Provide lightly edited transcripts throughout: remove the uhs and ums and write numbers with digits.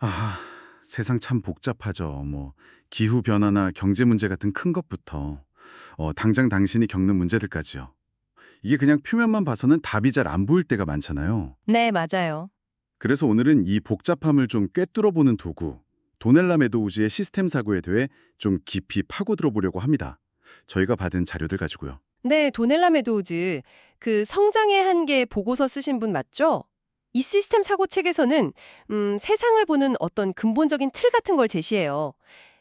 아, 세상 참 복잡하죠. 기후 변화나 경제 문제 같은 큰 것부터 당장 당신이 겪는 문제들까지요. 이게 그냥 표면만 봐서는 답이 잘 안 보일 때가 많잖아요. 네, 맞아요. 그래서 오늘은 이 복잡함을 좀 꿰뚫어 보는 도구, 도넬라 메도우즈의 시스템 사고에 대해 좀 깊이 파고들어 보려고 합니다. 저희가 받은 자료들 가지고요. 네, 도넬라 메도우즈. 그 성장의 한계 보고서 쓰신 분 맞죠? 이 시스템 사고 책에서는 세상을 보는 어떤 근본적인 틀 같은 걸 제시해요.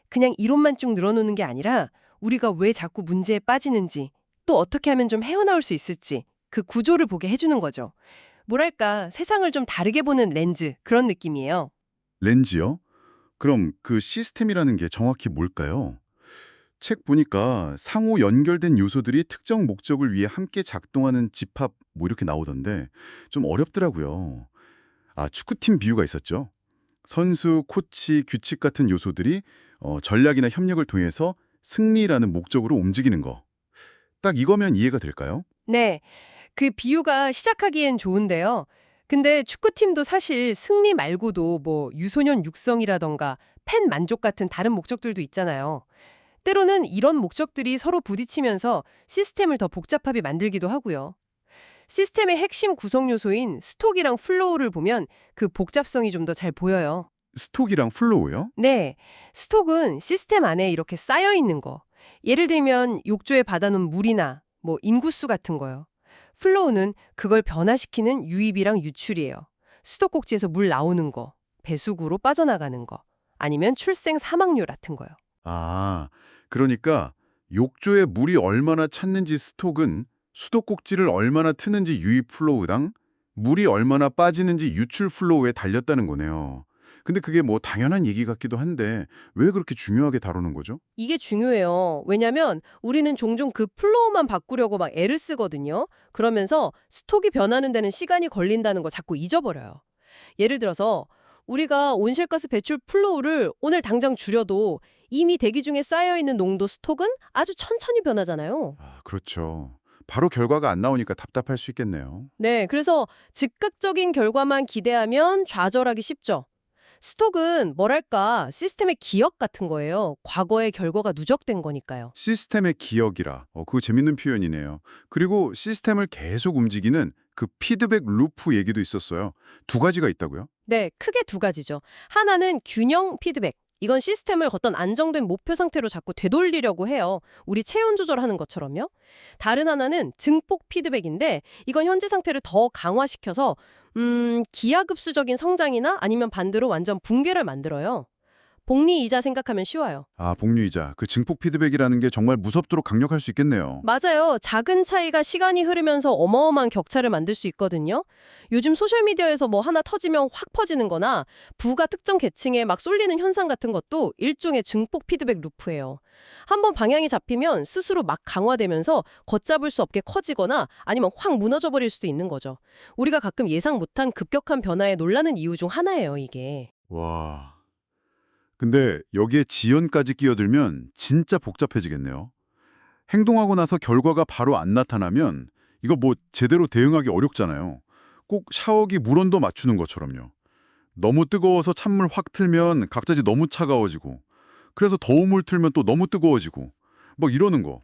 그냥 이론만 쭉 늘어놓는 게 아니라 우리가 왜 자꾸 문제에 빠지는지, 또 어떻게 하면 좀 헤어나올 수 있을지 그 구조를 보게 해주는 거죠. 뭐랄까, 세상을 좀 다르게 보는 렌즈, 그런 느낌이에요. 렌즈요? 그럼 그 시스템이라는 게 정확히 뭘까요? 책 보니까 상호 연결된 요소들이 특정 목적을 위해 함께 작동하는 집합 이렇게 나오던데 좀 어렵더라고요. 축구팀 비유가 있었죠. 선수, 코치, 규칙 같은 요소들이 전략이나 협력을 통해서 승리라는 목적으로 움직이는 거. 딱 이거면 이해가 될까요? 네, 그 비유가 시작하기엔 좋은데요. 근데 축구팀도 사실 승리 말고도 뭐 유소년 육성이라던가 팬 만족 같은 다른 목적들도 있잖아요. 때로는 이런 목적들이 서로 부딪히면서 시스템을 더 복잡하게 만들기도 하고요. 시스템의 핵심 구성 요소인 스톡이랑 플로우를 보면 그 복잡성이 좀 더 잘 보여요. 스톡이랑 플로우요? 네, 스톡은 시스템 안에 이렇게 쌓여 있는 거. 예를 들면 욕조에 받아놓은 물이나 뭐 인구수 같은 거요. 플로우는 그걸 변화시키는 유입이랑 유출이에요. 수도꼭지에서 물 나오는 거, 배수구로 빠져나가는 거, 아니면 출생 사망률 같은 거요. 아, 그러니까 욕조에 물이 얼마나 찼는지 스톡은 수도꼭지를 얼마나 트는지 유입 플로우당 물이 얼마나 빠지는지 유출 플로우에 달렸다는 거네요. 근데 그게 당연한 얘기 같기도 한데 왜 그렇게 중요하게 다루는 거죠? 이게 중요해요. 왜냐면 우리는 종종 그 플로우만 바꾸려고 막 애를 쓰거든요. 그러면서 스톡이 변하는 데는 시간이 걸린다는 거 자꾸 잊어버려요. 예를 들어서 우리가 온실가스 배출 플로우를 오늘 당장 줄여도 이미 대기 중에 쌓여있는 농도 스톡은 아주 천천히 변하잖아요. 그렇죠. 바로 결과가 안 나오니까 답답할 수 있겠네요. 네, 그래서 즉각적인 결과만 기대하면 좌절하기 쉽죠. 스톡은 뭐랄까 시스템의 기억 같은 거예요. 과거의 결과가 누적된 거니까요. 시스템의 기억이라. 그거 재밌는 표현이네요. 그리고 시스템을 계속 움직이는 그 피드백 루프 얘기도 있었어요. 두 가지가 있다고요? 네, 크게 두 가지죠. 하나는 균형 피드백. 이건 시스템을 어떤 안정된 목표 상태로 자꾸 되돌리려고 해요. 우리 체온 조절하는 것처럼요. 다른 하나는 증폭 피드백인데 이건 현재 상태를 더 강화시켜서 기하급수적인 성장이나 아니면 반대로 완전 붕괴를 만들어요. 복리이자 생각하면 쉬워요. 복류이자. 그 증폭 피드백이라는 게 정말 무섭도록 강력할 수 있겠네요. 맞아요. 작은 차이가 시간이 흐르면서 어마어마한 격차를 만들 수 있거든요. 요즘 소셜미디어에서 뭐 하나 터지면 확 퍼지는 거나 부가 특정 계층에 막 쏠리는 현상 같은 것도 일종의 증폭 피드백 루프예요. 한번 방향이 잡히면 스스로 막 강화되면서 걷잡을 수 없게 커지거나 아니면 확 무너져 버릴 수도 있는 거죠. 우리가 가끔 예상 못한 급격한 변화에 놀라는 이유 중 하나예요, 이게. 와. 근데 여기에 지연까지 끼어들면 진짜 복잡해지겠네요. 행동하고 나서 결과가 바로 안 나타나면 이거 제대로 대응하기 어렵잖아요. 꼭 샤워기 물온도 맞추는 것처럼요. 너무 뜨거워서 찬물 확 틀면 갑자기 너무 차가워지고 그래서 더운 물 틀면 또 너무 뜨거워지고 이러는 거.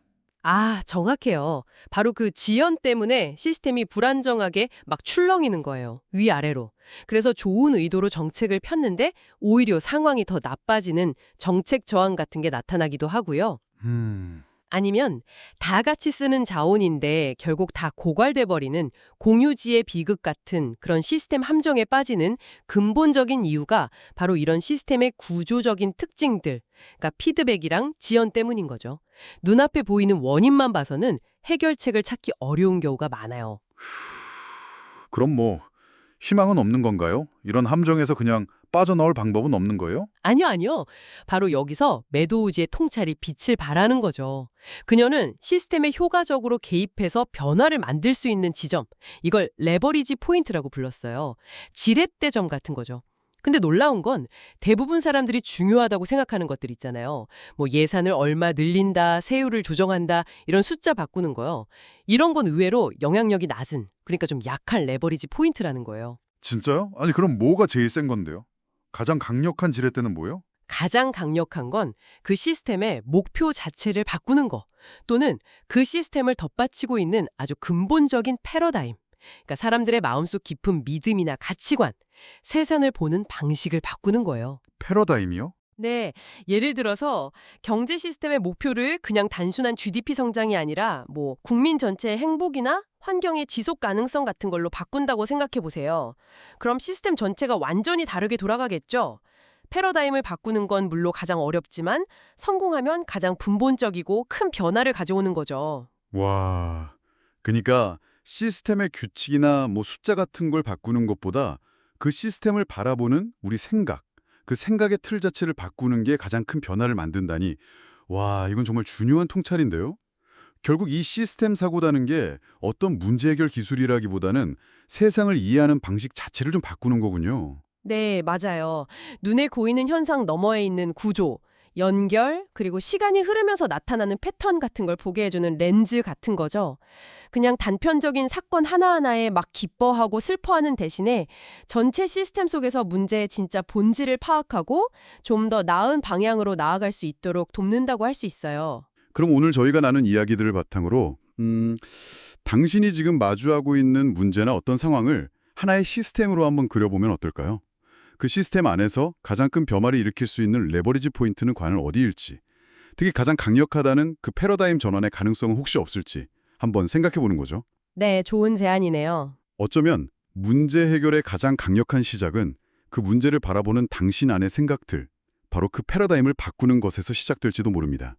아, 정확해요. 바로 그 지연 때문에 시스템이 불안정하게 막 출렁이는 거예요. 위아래로. 그래서 좋은 의도로 정책을 폈는데 오히려 상황이 더 나빠지는 정책 저항 같은 게 나타나기도 하고요. 음. 아니면 다 같이 쓰는 자원인데 결국 다 고갈돼 버리는 공유지의 비극 같은 그런 시스템 함정에 빠지는 근본적인 이유가 바로 이런 시스템의 구조적인 특징들, 그러니까 피드백이랑 지연 때문인 거죠. 눈앞에 보이는 원인만 봐서는 해결책을 찾기 어려운 경우가 많아요. 그럼 희망은 없는 건가요? 이런 함정에서 그냥 빠져나올 방법은 없는 거예요? 아니요, 아니요. 바로 여기서 매도우지의 통찰이 빛을 발하는 거죠. 그녀는 시스템에 효과적으로 개입해서 변화를 만들 수 있는 지점, 이걸 레버리지 포인트라고 불렀어요. 지렛대점 같은 거죠. 근데 놀라운 건 대부분 사람들이 중요하다고 생각하는 것들 있잖아요. 뭐 예산을 얼마 늘린다, 세율을 조정한다, 이런 숫자 바꾸는 거요. 이런 건 의외로 영향력이 낮은, 그러니까 좀 약한 레버리지 포인트라는 거예요. 진짜요? 아니 그럼 뭐가 제일 센 건데요? 가장 강력한 지렛대는 뭐예요? 가장 강력한 건 그 시스템의 목표 자체를 바꾸는 거, 또는 그 시스템을 덧받치고 있는 아주 근본적인 패러다임. 그러니까 사람들의 마음속 깊은 믿음이나 가치관, 세상을 보는 방식을 바꾸는 거예요. 패러다임이요? 네, 예를 들어서 경제 시스템의 목표를 그냥 단순한 GDP 성장이 아니라 국민 전체의 행복이나 환경의 지속 가능성 같은 걸로 바꾼다고 생각해 보세요. 그럼 시스템 전체가 완전히 다르게 돌아가겠죠? 패러다임을 바꾸는 건 물론 가장 어렵지만 성공하면 가장 근본적이고 큰 변화를 가져오는 거죠. 와, 그러니까 시스템의 규칙이나 숫자 같은 걸 바꾸는 것보다 그 시스템을 바라보는 우리 생각, 그 생각의 틀 자체를 바꾸는 게 가장 큰 변화를 만든다니, 와, 이건 정말 중요한 통찰인데요. 결국 이 시스템 사고라는 게 어떤 문제 해결 기술이라기보다는 세상을 이해하는 방식 자체를 좀 바꾸는 거군요. 네, 맞아요. 눈에 보이는 현상 너머에 있는 구조, 연결, 그리고 시간이 흐르면서 나타나는 패턴 같은 걸 보게 해주는 렌즈 같은 거죠. 그냥 단편적인 사건 하나하나에 막 기뻐하고 슬퍼하는 대신에 전체 시스템 속에서 문제의 진짜 본질을 파악하고 좀 더 나은 방향으로 나아갈 수 있도록 돕는다고 할 수 있어요. 그럼 오늘 저희가 나눈 이야기들을 바탕으로 당신이 지금 마주하고 있는 문제나 어떤 상황을 하나의 시스템으로 한번 그려보면 어떨까요? 그 시스템 안에서 가장 큰 변화를 일으킬 수 있는 레버리지 포인트는 과연 어디일지, 특히 가장 강력하다는 그 패러다임 전환의 가능성은 혹시 없을지 한번 생각해보는 거죠. 네, 좋은 제안이네요. 어쩌면 문제 해결의 가장 강력한 시작은 그 문제를 바라보는 당신 안의 생각들, 바로 그 패러다임을 바꾸는 것에서 시작될지도 모릅니다.